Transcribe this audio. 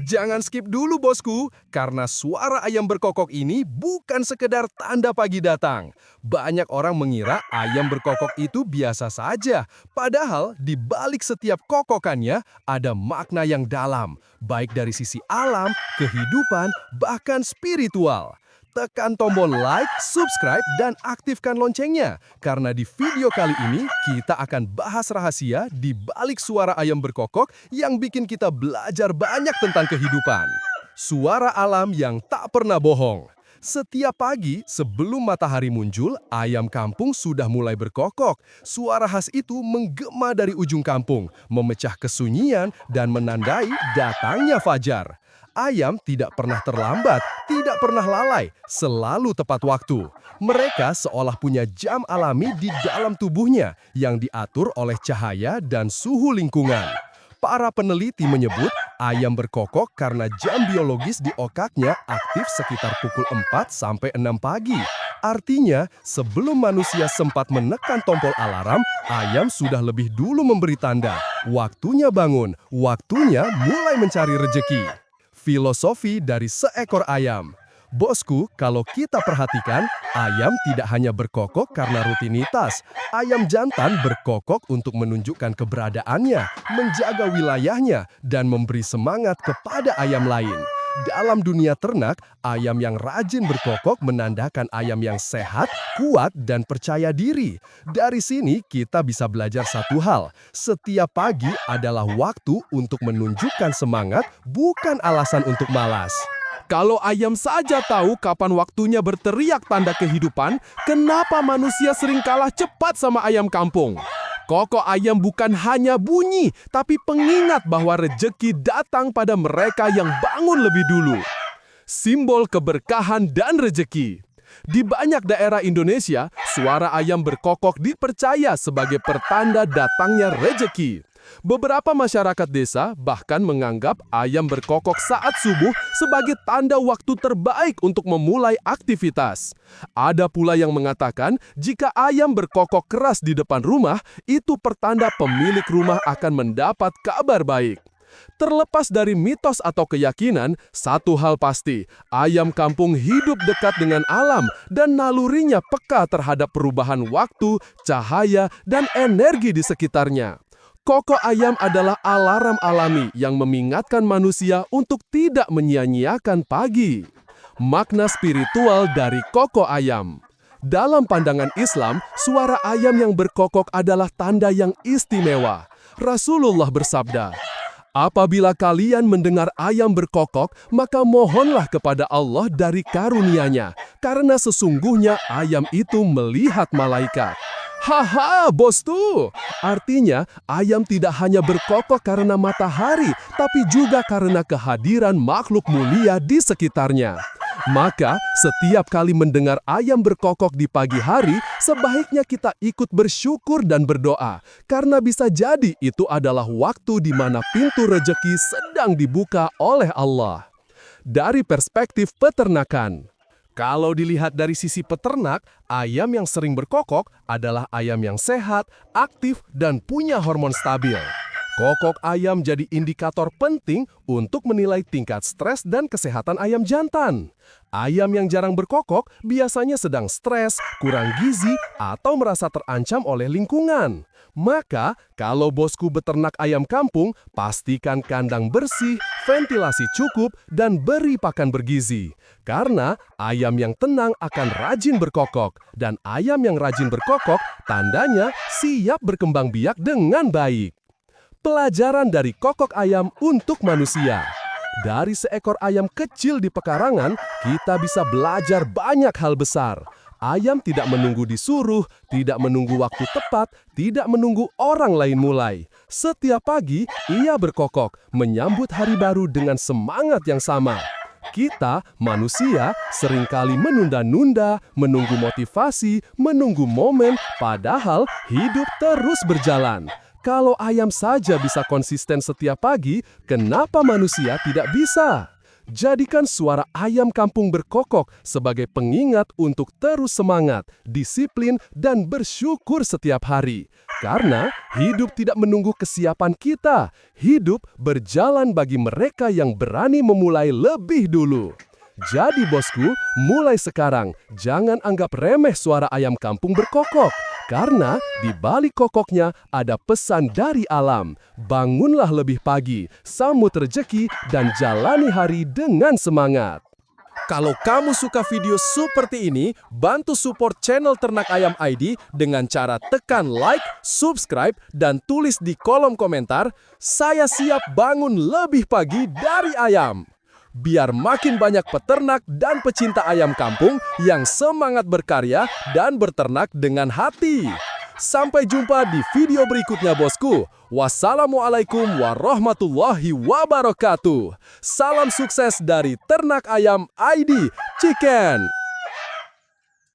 Jangan skip dulu bosku, karena suara ayam berkokok ini bukan sekedar tanda pagi datang. Banyak orang mengira ayam berkokok itu biasa saja, padahal di balik setiap kokokannya ada makna yang dalam, baik dari sisi alam, kehidupan, bahkan spiritual. Tekan tombol like, subscribe, dan aktifkan loncengnya. Karena di video kali ini, kita akan bahas rahasia di balik suara ayam berkokok yang bikin kita belajar banyak tentang kehidupan. Suara alam yang tak pernah bohong. Setiap pagi sebelum matahari muncul, ayam kampung sudah mulai berkokok. Suara khas itu menggema dari ujung kampung, memecah kesunyian dan menandai datangnya fajar. Ayam tidak pernah terlambat, tidak pernah lalai, selalu tepat waktu. Mereka seolah punya jam alami di dalam tubuhnya yang diatur oleh cahaya dan suhu lingkungan. Para peneliti menyebut ayam berkokok karena jam biologis di okaknya aktif sekitar pukul 4 sampai 6 pagi. Artinya, sebelum manusia sempat menekan tombol alarm, ayam sudah lebih dulu memberi tanda. Waktunya bangun, waktunya mulai mencari rejeki. Filosofi dari seekor ayam. Bosku, kalau kita perhatikan, ayam tidak hanya berkokok karena rutinitas. Ayam jantan berkokok untuk menunjukkan keberadaannya, menjaga wilayahnya, dan memberi semangat kepada ayam lain. Dalam dunia ternak, ayam yang rajin berkokok menandakan ayam yang sehat, kuat, dan percaya diri. Dari sini kita bisa belajar satu hal. Setiap pagi adalah waktu untuk menunjukkan semangat, bukan alasan untuk malas. Kalau ayam saja tahu kapan waktunya berteriak tanda kehidupan, kenapa manusia sering kalah cepat sama ayam kampung? Kokok ayam bukan hanya bunyi, tapi pengingat bahwa rejeki datang pada mereka yang bangun lebih dulu. Simbol keberkahan dan rejeki. Di banyak daerah Indonesia, suara ayam berkokok dipercaya sebagai pertanda datangnya rejeki. Beberapa masyarakat desa bahkan menganggap ayam berkokok saat subuh sebagai tanda waktu terbaik untuk memulai aktivitas. Ada pula yang mengatakan jika ayam berkokok keras di depan rumah, itu pertanda pemilik rumah akan mendapat kabar baik. Terlepas dari mitos atau keyakinan, satu hal pasti, ayam kampung hidup dekat dengan alam dan nalurinya peka terhadap perubahan waktu, cahaya, dan energi di sekitarnya. Kokok ayam adalah alarm alami yang mengingatkan manusia untuk tidak menyia-nyiakan pagi. Makna spiritual dari kokok ayam. Dalam pandangan Islam, suara ayam yang berkokok adalah tanda yang istimewa. Rasulullah bersabda, "Apabila kalian mendengar ayam berkokok, maka mohonlah kepada Allah dari karunia-Nya, karena sesungguhnya ayam itu melihat malaikat." Haha, bos tuh! Artinya, ayam tidak hanya berkokok karena matahari, tapi juga karena kehadiran makhluk mulia di sekitarnya. Maka, setiap kali mendengar ayam berkokok di pagi hari, sebaiknya kita ikut bersyukur dan berdoa, karena bisa jadi itu adalah waktu di mana pintu rejeki sedang dibuka oleh Allah. Dari perspektif peternakan, kalau dilihat dari sisi peternak, ayam yang sering berkokok adalah ayam yang sehat, aktif, dan punya hormon stabil. Kokok ayam jadi indikator penting untuk menilai tingkat stres dan kesehatan ayam jantan. Ayam yang jarang berkokok biasanya sedang stres, kurang gizi, atau merasa terancam oleh lingkungan. Maka, kalau bosku beternak ayam kampung, pastikan kandang bersih, ventilasi cukup, dan beri pakan bergizi. Karena ayam yang tenang akan rajin berkokok, dan ayam yang rajin berkokok tandanya siap berkembang biak dengan baik. Pelajaran dari kokok ayam untuk manusia. Dari seekor ayam kecil di pekarangan, kita bisa belajar banyak hal besar. Ayam tidak menunggu disuruh, tidak menunggu waktu tepat, tidak menunggu orang lain mulai. Setiap pagi, ia berkokok, menyambut hari baru dengan semangat yang sama. Kita, manusia, seringkali menunda-nunda, menunggu motivasi, menunggu momen, padahal hidup terus berjalan. Kalau ayam saja bisa konsisten setiap pagi, kenapa manusia tidak bisa? Jadikan suara ayam kampung berkokok sebagai pengingat untuk terus semangat, disiplin, dan bersyukur setiap hari. Karena hidup tidak menunggu kesiapan kita. Hidup berjalan bagi mereka yang berani memulai lebih dulu. Jadi bosku, mulai sekarang jangan anggap remeh suara ayam kampung berkokok. Karena di balik kokoknya ada pesan dari alam. Bangunlah lebih pagi, sambut rejeki, dan jalani hari dengan semangat. Kalau kamu suka video seperti ini, bantu support channel Ternak Ayam ID dengan cara tekan like, subscribe, dan tulis di kolom komentar, "Saya siap bangun lebih pagi dari ayam." Biar makin banyak peternak dan pecinta ayam kampung yang semangat berkarya dan berternak dengan hati. Sampai jumpa di video berikutnya bosku. Wassalamualaikum warahmatullahi wabarakatuh. Salam sukses dari Ternak Ayam ID Chicken.